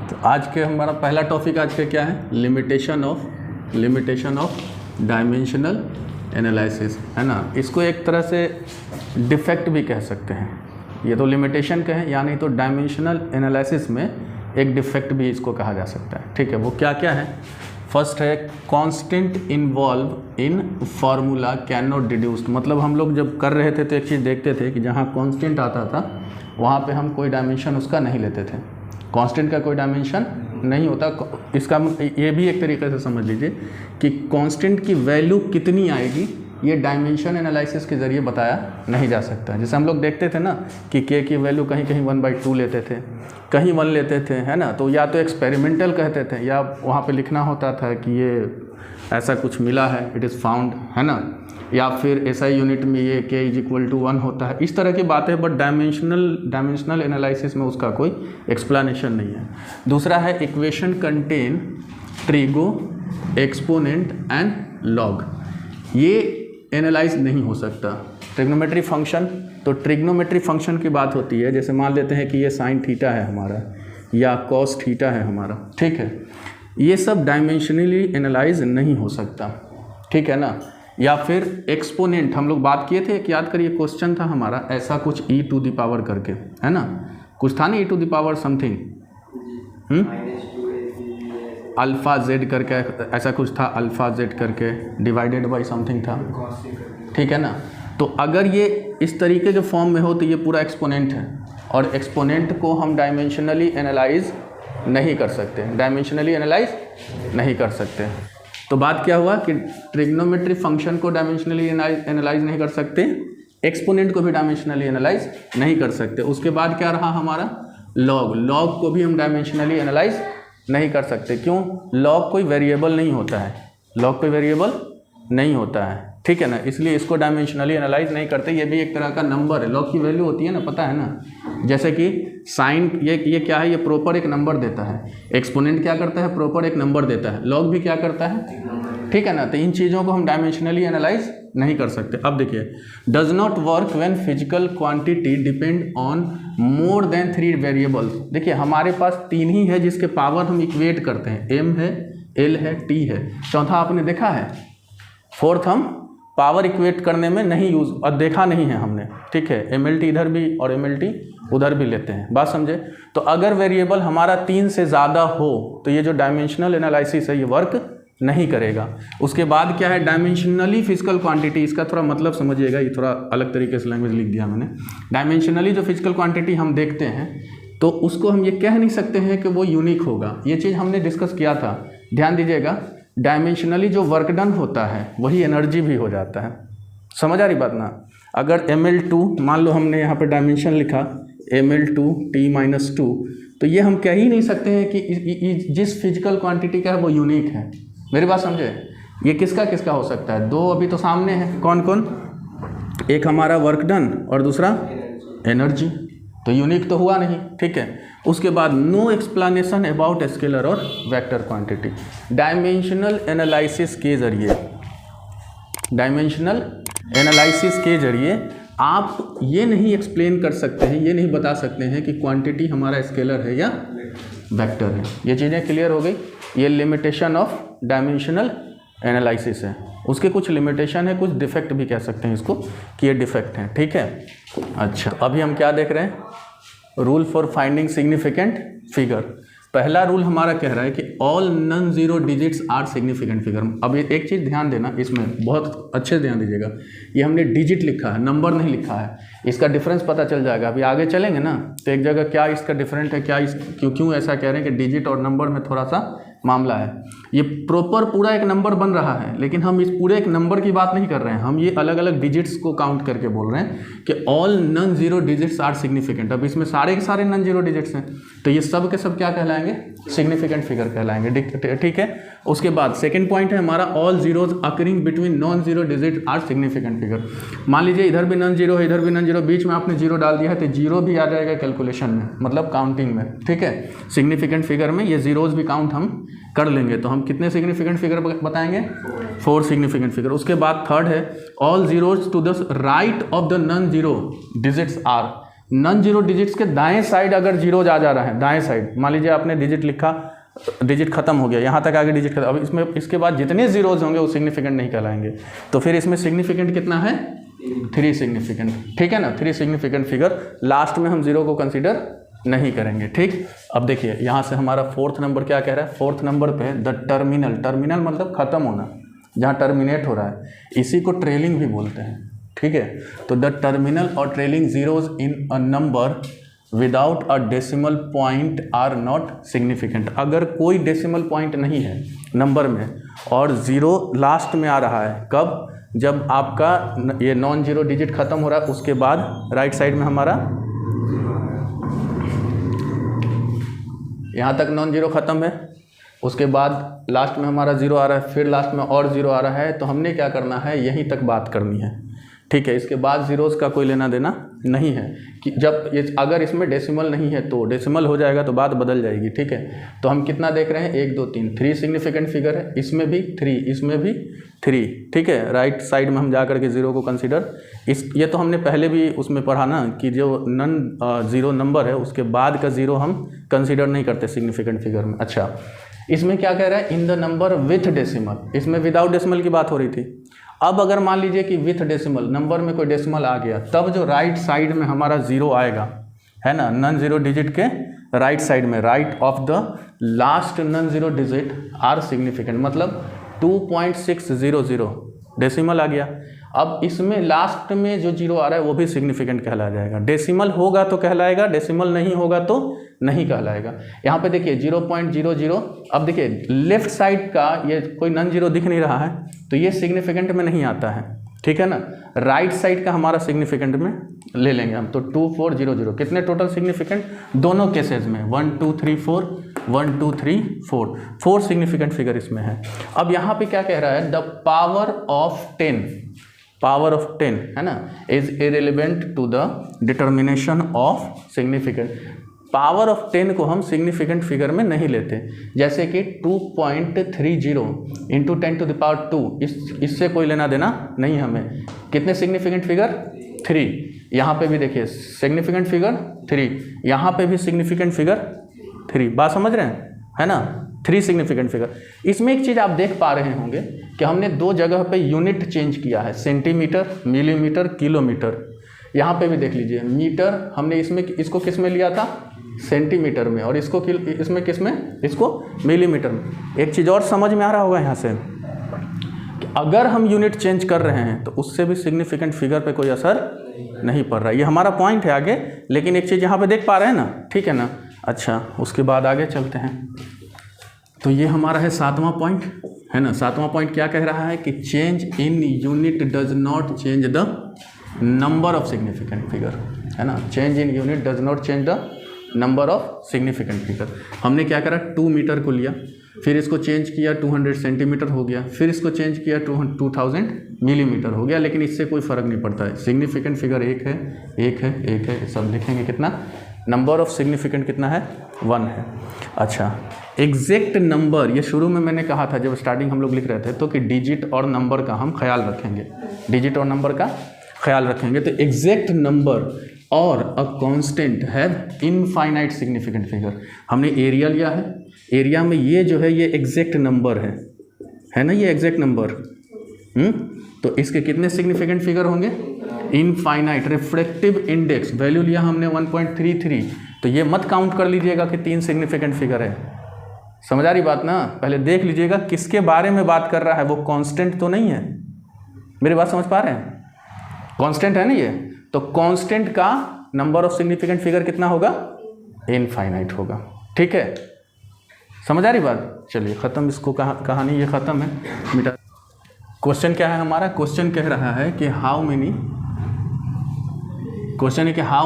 तो आज के हमारा पहला टॉपिक आज का क्या है, लिमिटेशन ऑफ डायमेंशनल एनालिसिस, है ना। इसको एक तरह से डिफेक्ट भी कह सकते हैं, ये तो लिमिटेशन का है, या नहीं तो डायमेंशनल एनालिसिस में एक डिफेक्ट भी इसको कहा जा सकता है। ठीक है, वो क्या क्या है। फर्स्ट है constant involve in formula can not deduced, मतलब हम लोग जब कर रहे थे तो एक चीज़ देखते थे कि जहाँ कांस्टेंट आता था वहाँ पे हम कोई डायमेंशन उसका नहीं लेते थे। कांस्टेंट का कोई डायमेंशन नहीं होता। इसका ये भी एक तरीके से समझ लीजिए कि कांस्टेंट की वैल्यू कितनी आएगी ये डायमेंशन एनालिसिस के ज़रिए बताया नहीं जा सकता। जैसे हम लोग देखते थे ना कि के की वैल्यू कहीं कहीं 1/2 लेते थे, कहीं 1 लेते थे, है ना। तो या तो एक्सपेरिमेंटल कहते थे या वहाँ पे लिखना होता था कि ये ऐसा कुछ मिला है, इट इज़ फाउंड, है ना, या फिर SI यूनिट में ये k = 1 होता है, इस तरह की बातें। बट डायमेंशनल एनालिसिस में उसका कोई एक्सप्लेनेशन नहीं है। दूसरा है equation contain trigo, exponent and log, ये एनालाइज नहीं हो सकता। ट्रिग्नोमेट्री फंक्शन, तो ट्रिग्नोमेट्री फंक्शन की बात होती है, जैसे मान लेते हैं कि ये sin थीटा है हमारा या cos थीटा है हमारा, ठीक है, ये सब डायमेंशनली एनालाइज नहीं हो सकता, ठीक है ना। या फिर एक्सपोनेंट हम लोग बात किए थे, एक याद करिए क्वेश्चन था हमारा ऐसा कुछ e⁻ करके, है ना, कुछ था ना e⁻ समथिंग अल्फ़ा z करके, ऐसा कुछ था अल्फ़ा z करके डिवाइडेड बाई समथिंग था, ठीक है ना। तो अगर ये इस तरीके के फॉर्म में हो तो ये पूरा एक्सपोनेंट है, और एक्सपोनेंट को हम डायमेंशनली एनालाइज नहीं कर सकते, नहीं कर सकते। तो बात क्या हुआ कि ट्रिग्नोमेट्री फंक्शन को डायमेंशनली एनालाइज नहीं कर सकते, एक्सपोनेंट को भी डायमेंशनली एनालाइज नहीं कर सकते। उसके बाद क्या रहा हमारा लॉग को भी हम डायमेंशनली एनालाइज नहीं कर सकते। क्यों? लॉग कोई वेरिएबल नहीं होता है, ठीक है ना, इसलिए इसको डायमेंशनली एनालाइज नहीं करते। ये भी एक तरह का नंबर है, लॉग की वैल्यू होती है ना, पता है ना। जैसे कि साइन, ये क्या है, ये प्रॉपर एक नंबर देता है। एक्सपोनेंट क्या करता है, प्रॉपर एक नंबर देता है। लॉग भी क्या करता है, ठीक है ना। तो इन चीज़ों को हम डायमेंशनली एनालाइज नहीं कर सकते। अब देखिए, does not work when physical quantity depend on more than 3 variables. देखिए हमारे पास 3 ही है जिसके पावर हम इक्वेट करते हैं, m है, l है, t है। चौथा आपने देखा है, फोर्थ हम पावर इक्वेट करने में नहीं यूज़ और देखा नहीं है हमने, ठीक है। MLT इधर भी और MLT उधर भी लेते हैं, बात समझे। तो अगर वेरिएबल हमारा 3 से ज़्यादा हो तो ये जो डायमेंशनल एनालिसिस है ये वर्क नहीं करेगा। उसके बाद क्या है, डायमेंशनली फिजिकल क्वांटिटी, इसका थोड़ा मतलब समझिएगा, ये थोड़ा अलग तरीके से लैंग्वेज लिख दिया मैंने। डायमेंशनली जो फिजिकल क्वांटिटी हम देखते हैं तो उसको हम ये कह नहीं सकते हैं कि वो यूनिक होगा। ये चीज़ हमने डिस्कस किया था, ध्यान दीजिएगा। डायमेंशनली जो वर्क डन होता है वही एनर्जी भी हो जाता है। समझ आ रही बात ना। अगर ml2 मान लो, हमने यहाँ पे डायमेंशन लिखा ml2 t-2, तो ये हम कह ही नहीं सकते हैं कि जिस फिजिकल क्वांटिटी का है वो यूनिक है। मेरी बात समझे। ये किसका हो सकता है, 2 अभी तो सामने है, कौन कौन, एक हमारा वर्क डन और दूसरा एनर्जी, तो यूनिक तो हुआ नहीं, ठीक है। उसके बाद नो एक्सप्लेनेशन अबाउट स्केलर और वेक्टर क्वांटिटी। डायमेंशनल एनालिसिस के जरिए आप ये नहीं एक्सप्लेन कर सकते हैं, ये नहीं बता सकते हैं कि क्वांटिटी हमारा स्केलर है या वेक्टर है। ये चीज़ें क्लियर हो गई। ये लिमिटेशन ऑफ डायमेंशनल एनालिसिस है। उसके कुछ लिमिटेशन है, कुछ डिफेक्ट भी कह सकते हैं इसको कि ये डिफेक्ट है, ठीक है। अच्छा, अभी हम क्या देख रहे हैं, rule for finding significant figure. पहला रूल हमारा कह रहा है कि all non zero digits are significant figure. अब ये एक चीज़ ध्यान देना, इसमें बहुत अच्छे से ध्यान दीजिएगा, ये हमने डिजिट लिखा है, नंबर नहीं लिखा है। इसका डिफरेंस पता चल जाएगा, अभी आगे चलेंगे ना तो एक जगह क्या इसका डिफरेंट है, क्या क्यों ऐसा कह रहे हैं कि डिजिट और नंबर में थोड़ा सा मामला है। ये प्रॉपर पूरा एक नंबर बन रहा है, लेकिन हम इस पूरे एक नंबर की बात नहीं कर रहे हैं, हम ये अलग अलग डिजिट्स को काउंट करके बोल रहे हैं कि all non zero digits are significant. अब इसमें सारे के सारे नॉन जीरो डिजिट्स हैं, तो ये सब के सब क्या कहलाएंगे, सिग्निफिकेंट फिगर कहलाएंगे, ठीक है। उसके बाद सेकंड पॉइंट है हमारा, all zeros occurring between non zero digit are significant figure. मान लीजिए इधर भी नॉन जीरो है, इधर भी नॉन जीरो, बीच में आपने जीरो डाल दिया है तो जीरो भी आ जाएगा कैलकुलेशन में, मतलब काउंटिंग में, ठीक है। सिग्निफिकेंट फिगर में ये जीरोज भी काउंट हम कर लेंगे, तो हम कितने सिग्निफिकेंट फिगर बताएंगे, 4 सिग्निफिकेंट फिगर। उसके बाद थर्ड है, all zeros to the right of the non zero digits are, non zero digits के दाएं साइड अगर जीरोज आ जा रहा है, दाएं साइड, मान लीजिए आपने डिजिट लिखा, डिजिट खत्म हो गया, यहाँ तक आगे डिजिट खत्म, अब इसमें इसके बाद जितने जीरोज होंगे वो सिग्निफिकेंट नहीं कहलाएंगे। तो फिर इसमें सिग्निफिकेंट कितना है? 3 सिग्निफिकेंट, ठीक है ना। 3 सिग्निफिकेंट फिगर, लास्ट में हम जीरो को कंसीडर नहीं करेंगे, ठीक। अब देखिए यहाँ से हमारा फोर्थ नंबर क्या कह रहा है? फोर्थ नंबर पे द टर्मिनल, टर्मिनल मतलब खत्म होना, जहाँ टर्मिनेट हो रहा है, इसी को ट्रेलिंग भी बोलते हैं, ठीक है। तो द टर्मिनल और trailing zeros in a number without a decimal point are not significant. अगर कोई डेसिमल पॉइंट नहीं है नंबर में और ज़ीरो लास्ट में आ रहा है, कब? जब आपका ये नॉन जीरो डिजिट खत्म हो रहा है, उसके बाद राइट साइड में हमारा यहाँ तक नॉन जीरो ख़त्म है, उसके बाद लास्ट में हमारा ज़ीरो आ रहा है, फिर लास्ट में और ज़ीरो आ रहा है, तो हमने क्या करना है? यहीं तक बात करनी है, ठीक है। इसके बाद ज़ीरोज़ का कोई लेना देना नहीं है कि जब ये अगर इसमें डेसिमल नहीं है तो डेसिमल हो जाएगा तो बात बदल जाएगी, ठीक है। तो हम कितना देख रहे हैं? 1 2 3, 3 सिग्निफिकेंट फिगर है, इसमें भी 3, इसमें भी 3, ठीक है। राइट साइड में हम जा करके ज़ीरो को कंसीडर, ये तो हमने पहले भी उसमें पढ़ा ना कि जो नन ज़ीरो नंबर है उसके बाद का ज़ीरो हम कंसीडर नहीं करते सिग्निफिकेंट फिगर में। अच्छा, इसमें क्या कह रहा है? In the number with decimal, इसमें विदाउट डेसिमल की बात हो रही थी। अब अगर मान लीजिए कि विथ डेसिमल, नंबर में कोई डेसिमल आ गया, तब जो राइट साइड में हमारा ज़ीरो आएगा, है ना, नॉन ज़ीरो डिजिट के राइट साइड में, right of the last non zero digit are significant, मतलब 2.600 डेसिमल आ गया। अब इसमें लास्ट में जो जीरो आ रहा है वो भी सिग्निफिकेंट कहलाया जाएगा। डेसिमल होगा तो कहलाएगा, डेसिमल नहीं होगा तो नहीं कहलाएगा। यहाँ पे देखिए 0.00, अब देखिए लेफ्ट साइड का ये कोई नॉन जीरो दिख नहीं रहा है तो ये सिग्निफिकेंट में नहीं आता है, ठीक है ना। राइट साइड का हमारा सिग्निफिकेंट में ले लेंगे हम, तो 2400। कितने टोटल सिग्निफिकेंट? दोनों केसेस में 1 2 3 4, 1 2 3 4, 4 सिग्निफिकेंट फिगर इसमें है। अब यहाँ पे क्या कह रहा है? The power of 10, power of 10 है ना, is irrelevant to the determination of significant. Power of 10 को हम सिग्निफिकेंट फिगर में नहीं लेते, जैसे कि 2.30 इंटू 10 टू द पावर 2, इससे कोई लेना देना नहीं हमें। कितने सिग्निफिकेंट फिगर? 3। यहाँ पे भी देखिए सिग्निफिकेंट फिगर 3, यहाँ पे भी सिग्निफिकेंट फिगर 3। बात समझ रहे हैं, है ना। 3 सिग्निफिकेंट फिगर। इसमें एक चीज़ आप देख पा रहे होंगे कि हमने 2 जगह पे यूनिट चेंज किया है, सेंटीमीटर, मिलीमीटर, किलोमीटर। यहाँ पे भी देख लीजिए, मीटर हमने इसको किस में लिया था? सेंटीमीटर में, और इसको इसमें किस में? इसको मिलीमीटर में। एक चीज़ और समझ में आ रहा होगा यहाँ से कि अगर हम यूनिट चेंज कर रहे हैं तो उससे भी सिग्निफिकेंट फिगर पे कोई असर नहीं पड़ रहा है। ये हमारा पॉइंट है आगे, लेकिन एक चीज़ यहाँ पे देख पा रहे हैं ना, ठीक है ना। अच्छा, उसके बाद आगे चलते हैं। तो ये हमारा है 7वां पॉइंट, है ना। 7वां पॉइंट क्या कह रहा है कि change in unit does not change the number of significant figure, है ना। Change in unit does not change the number of significant figure. हमने क्या करा? 2 मीटर को लिया, फिर इसको चेंज किया 200 सेंटीमीटर हो गया, फिर इसको चेंज किया 2000 मिलीमीटर हो गया, लेकिन इससे कोई फ़र्क नहीं पड़ता है। सिग्निफिकेंट फिगर एक है, सब लिखेंगे। कितना? नंबर ऑफ सिग्निफिकेंट कितना है? 1 है। अच्छा, एग्जैक्ट नंबर, ये शुरू में मैंने कहा था जब स्टार्टिंग हम लोग लिख रहे थे तो कि डिजिट और नंबर का हम ख्याल रखेंगे, डिजिट और नंबर का ख्याल रखेंगे। तो एग्जैक्ट नंबर और a constant have infinite significant figure. हमने एरिया लिया है, एरिया में ये जो है ये एग्जैक्ट नंबर है ना, ये एग्जैक्ट नंबर। तो इसके कितने सिग्निफिकेंट फिगर होंगे? इनफाइनाइट। रिफ्रैक्टिव इंडेक्स वैल्यू लिया हमने 1.33, तो ये मत काउंट कर लीजिएगा कि 3 सिग्निफिकेंट फिगर है। समझ आ रही बात ना? पहले देख लीजिएगा किसके बारे में बात कर रहा है, वो कांस्टेंट तो नहीं है। मेरी बात समझ पा रहे हैं? कांस्टेंट है ना ये, तो कांस्टेंट का नंबर ऑफ सिग्निफिकेंट फिगर कितना होगा? इनफाइनाइट होगा, ठीक है। समझ आ रही बात? चलिए खत्म, इसको कहानी ये ख़त्म है, मिटा। क्वेश्चन क्या है हमारा? क्वेश्चन कह रहा है कि how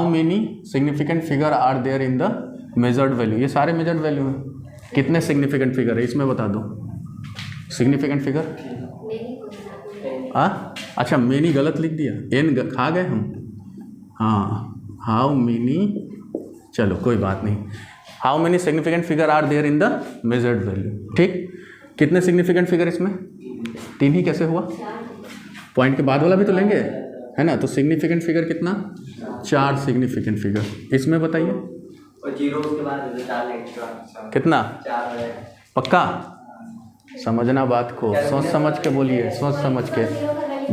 many significant figure are there in the measured value. ये सारे मेजर्ड वैल्यू हैं। कितने सिग्निफिकेंट फिगर है इसमें बता दो। सिग्निफिकेंट फिगर अच्छा, मेनी गलत लिख दिया, एन खा गए हम। हाँ, हाउ मेनी, चलो कोई बात नहीं। How many significant figure are there in the measured value, ठीक। कितने सिग्निफिकेंट फिगर इसमें? 3 ही कैसे हुआ? पॉइंट के बाद वाला भी तो लेंगे, है ना। तो सिग्निफिकेंट फिगर कितना, 4 सिग्निफिकेंट फिगर। इसमें बताइए और जीरो के बाद कितना, 4 है। पक्का समझना बात को, सोच समझ के बोलिए, सोच समझ के।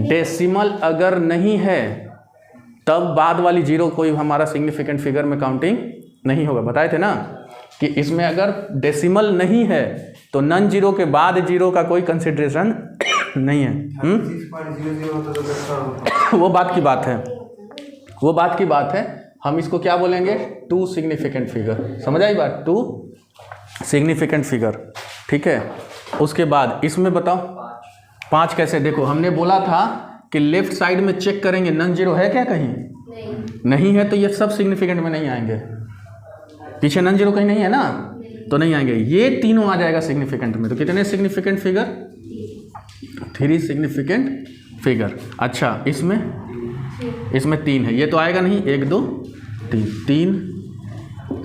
डेसिमल अगर नहीं है तब बाद वाली जीरो कोई हमारा सिग्निफिकेंट फिगर में काउंटिंग नहीं होगा। बताए थे ना कि इसमें अगर डेसिमल नहीं है तो नन जीरो के बाद जीरो का कोई कंसिडरेशन नहीं है। वो बात की बात है, वो बात की बात है। हम इसको क्या बोलेंगे, 2 सिग्निफिकेंट फिगर। समझ आई बात, 2 सिग्निफिकेंट फिगर, ठीक है। उसके बाद इसमें बताओ 5 कैसे। देखो हमने बोला था कि लेफ्ट साइड में चेक करेंगे नन जीरो है क्या कहीं, नहीं है तो ये सब सिग्निफिकेंट में नहीं आएंगे। पीछे नन जीरो कहीं नहीं है ना तो नहीं आएंगे। ये तीनों आ जाएगा सिग्निफिकेंट में। तो कितने सिग्निफिकेंट फिगर, 3 सिग्निफिकेंट फिगर। अच्छा इसमें 3 है, ये तो आएगा नहीं, 1 2 3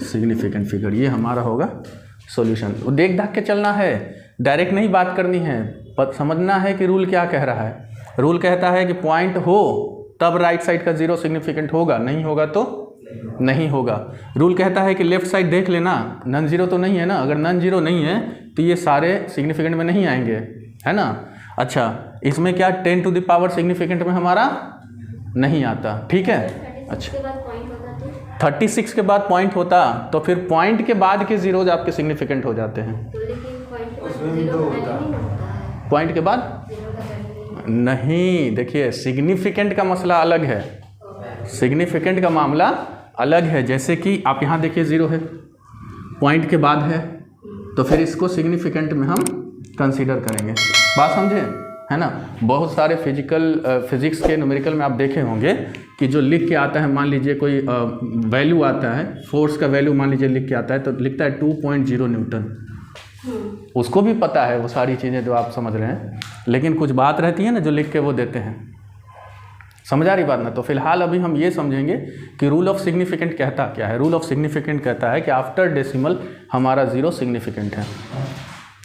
सिग्निफिकेंट फिगर। ये हमारा होगा सॉल्यूशन। देख दाख के चलना है, डायरेक्ट नहीं बात करनी है, समझना है कि रूल क्या कह रहा है। रूल कहता है कि पॉइंट हो तब राइट साइड का 0 सिग्निफिकेंट होगा, नहीं होगा तो नहीं होगा। रूल कहता है कि लेफ्ट साइड देख लेना, नन जीरो तो नहीं है ना। अगर नन जीरो नहीं है तो ये सारे सिग्निफिकेंट में नहीं आएंगे, है ना। अच्छा इसमें क्या 10 टू द पावर सिग्निफिकेंट में हमारा नहीं आता, ठीक है। अच्छा 36 के बाद पॉइंट होता तो फिर पॉइंट के बाद के जीरोज आपके सिग्निफिकेंट हो जाते हैं। पॉइंट के बाद नहीं, देखिए सिग्निफिकेंट का मसला अलग है, सिग्निफिकेंट का मामला अलग है। जैसे कि आप यहाँ देखिए 0 है, पॉइंट के बाद है, तो फिर इसको सिग्निफिकेंट में हम कंसीडर करेंगे। बात समझे, है ना। बहुत सारे फिजिक्स के न्यूमेरिकल में आप देखे होंगे कि जो लिख के आता है, मान लीजिए कोई वैल्यू आता है, फोर्स का वैल्यू मान लीजिए लिख के आता है, तो लिखता है 2.0 न्यूटन। उसको भी पता है वो सारी चीज़ें जो आप समझ रहे हैं, लेकिन कुछ बात रहती है ना जो लिख के वो देते हैं। समझ आ रही बात ना। तो फिलहाल अभी हम ये समझेंगे कि रूल ऑफ सिग्निफिकेंट कहता क्या है। रूल ऑफ सिग्निफिकेंट कहता है कि आफ्टर डेसिमल हमारा 0 सिग्निफिकेंट है,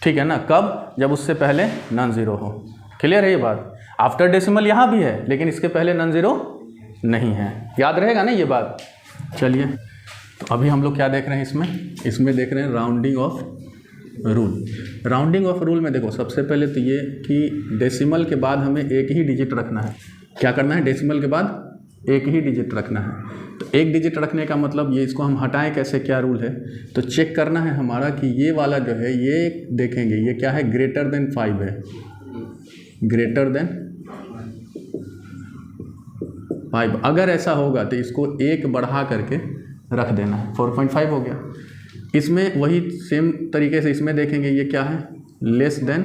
ठीक है ना। कब, जब उससे पहले नॉन जीरो हो। क्लियर है ये बात। आफ्टर डेसिमल यहाँ भी है लेकिन इसके पहले नॉन जीरो नहीं है, याद रहेगा ना ये बात। चलिए तो अभी हम लोग क्या देख रहे हैं इसमें देख रहे हैं rounding off rule. Rounding off rule में देखो सबसे पहले तो ये कि डेसिमल के बाद हमें एक ही डिजिट रखना है। क्या करना है, डेसिमल के बाद एक ही डिजिट रखना है। तो एक डिजिट रखने का मतलब ये, इसको हम हटाएं कैसे, क्या रूल है। तो चेक करना है हमारा कि ये वाला जो है, ये देखेंगे ये क्या है, ग्रेटर देन 5 है, ग्रेटर देन 5। अगर ऐसा होगा तो इसको 1 बढ़ा करके रख देना है, 4.5 हो गया। इसमें वही सेम तरीके से इसमें देखेंगे ये क्या है, लेस देन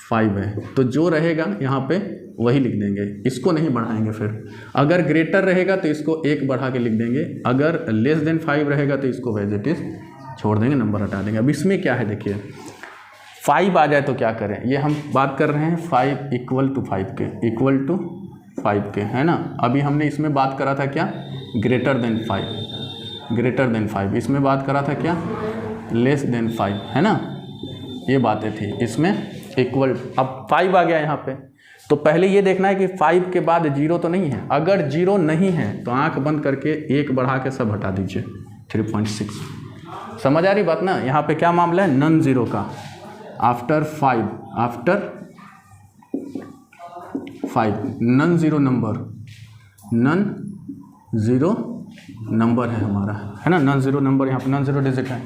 5 है, तो जो रहेगा यहाँ पे वही लिख देंगे, इसको नहीं बढ़ाएंगे। फिर अगर ग्रेटर रहेगा तो इसको 1 बढ़ा के लिख देंगे, अगर लेस देन 5 रहेगा तो इसको एज इट इज छोड़ देंगे, नंबर हटा देंगे। अब इसमें क्या है देखिए, 5 आ जाए तो क्या करें, ये हम बात कर रहे हैं 5 इक्वल टू 5 के, इक्वल टू 5 के, है ना। अभी हमने इसमें बात करा था क्या, ग्रेटर देन 5, ग्रेटर देन 5। इसमें बात करा था क्या, लेस देन 5, है ना। ये बातें थी इसमें इक्वल। अब 5 आ गया यहाँ पे, तो पहले ये देखना है कि 5 के बाद 0 तो नहीं है। अगर 0 नहीं है तो आंख बंद करके 1 बढ़ा के सब हटा दीजिए, 3.6। समझ आ रही बात ना। यहाँ पे क्या मामला है, नन जीरो का। After 5 non zero number, non zero number है हमारा, है ना। नन जीरो नंबर, यहाँ पे नन जीरो डिजिट है,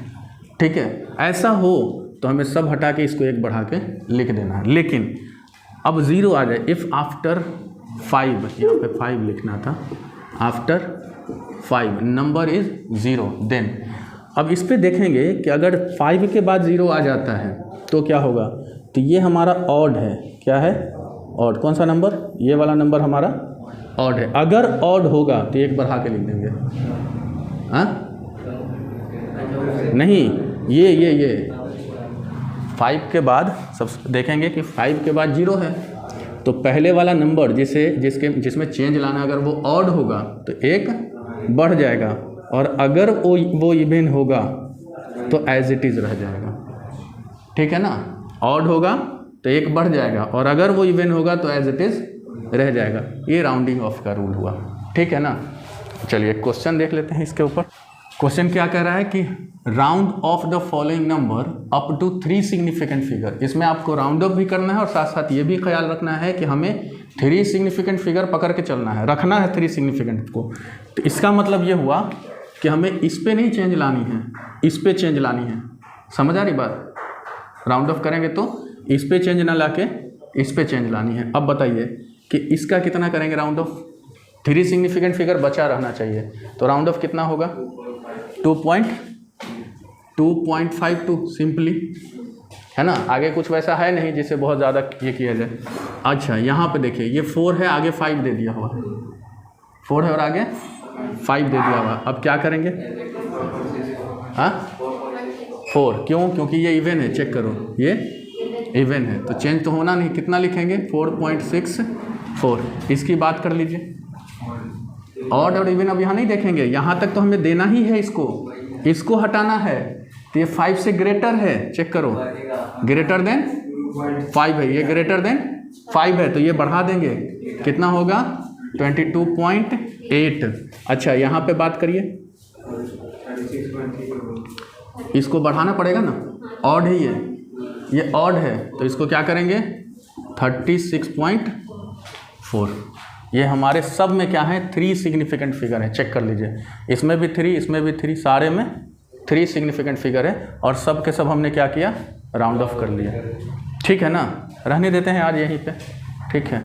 ठीक है। ऐसा हो तो हमें सब हटा के इसको 1 बढ़ा के लिख देना है। लेकिन अब 0 आ जाए, इफ़ आफ्टर 5, यहाँ पे 5 लिखना था, आफ्टर 5 नंबर इज़ 0, देन अब इस पे देखेंगे कि अगर 5 के बाद 0 आ जाता है तो क्या होगा। तो ये हमारा ऑड है, क्या है, ऑड। कौन सा नंबर, ये वाला नंबर हमारा ऑड है। अगर ऑड होगा तो 1 बढ़ा के लिख देंगे। हाँ नहीं, ये 5 के बाद सब देखेंगे कि 5 के बाद 0 है, तो पहले वाला नंबर जिसमें चेंज लाना, अगर वो ऑड होगा तो 1 बढ़ जाएगा, और अगर वो इवन होगा तो एज इट इज़ रह जाएगा, ठीक है ना। ऑड होगा तो 1 बढ़ जाएगा, और अगर वो इवन होगा तो एज इट इज़ रह जाएगा। ये राउंडिंग ऑफ का रूल हुआ, ठीक है ना। चलिए क्वेश्चन देख लेते हैं इसके ऊपर। क्वेश्चन क्या कह रहा है कि round off the following number up to 3 significant figure. इसमें आपको राउंड ऑफ भी करना है और साथ साथ ये भी ख्याल रखना है कि हमें 3 सिग्निफिकेंट फिगर पकड़ के चलना है, रखना है 3 सिग्निफिकेंट को। तो इसका मतलब ये हुआ कि हमें इस पे नहीं चेंज लानी है, इस पे चेंज लानी है। समझ आ रही बात? राउंड ऑफ करेंगे तो इस पे चेंज ना लाके इस पे चेंज लानी है। अब बताइए कि इसका कितना करेंगे राउंड ऑफ? 3 सिग्निफिकेंट फिगर बचा रहना चाहिए, तो राउंड ऑफ कितना होगा? 2.52 सिंपली, है ना। आगे कुछ वैसा है नहीं जिसे बहुत ज़्यादा ये किया जाए। अच्छा यहाँ पे देखिए, ये 4 है, आगे 5 दे दिया हुआ, 4 है और आगे 5 दे दिया हुआ। अब क्या करेंगे? हाँ 4, क्यों? क्योंकि ये इवन है, चेक करो ये इवन है तो चेंज तो होना नहीं। कितना लिखेंगे? 4.64। इसकी बात कर लीजिए। ऑड और इवन अब यहाँ नहीं देखेंगे, यहाँ तक तो हमें देना ही है, इसको हटाना है। तो ये 5 से ग्रेटर है, चेक करो, ग्रेटर देन 5 है, ये ग्रेटर देन 5 है तो ये बढ़ा देंगे, कितना होगा? 22.8। अच्छा यहाँ पे बात करिए, इसको बढ़ाना पड़ेगा ना, ऑड है ये ऑड है तो इसको क्या करेंगे? 36.4। ये हमारे सब में क्या है? 3 सिग्निफिकेंट फिगर है, चेक कर लीजिए। इसमें भी 3, इसमें भी 3, सारे में 3 सिग्निफिकेंट फिगर है और सब के सब हमने क्या किया? राउंड ऑफ कर लिया, ठीक है ना। रहने देते हैं आज यहीं पे, ठीक है।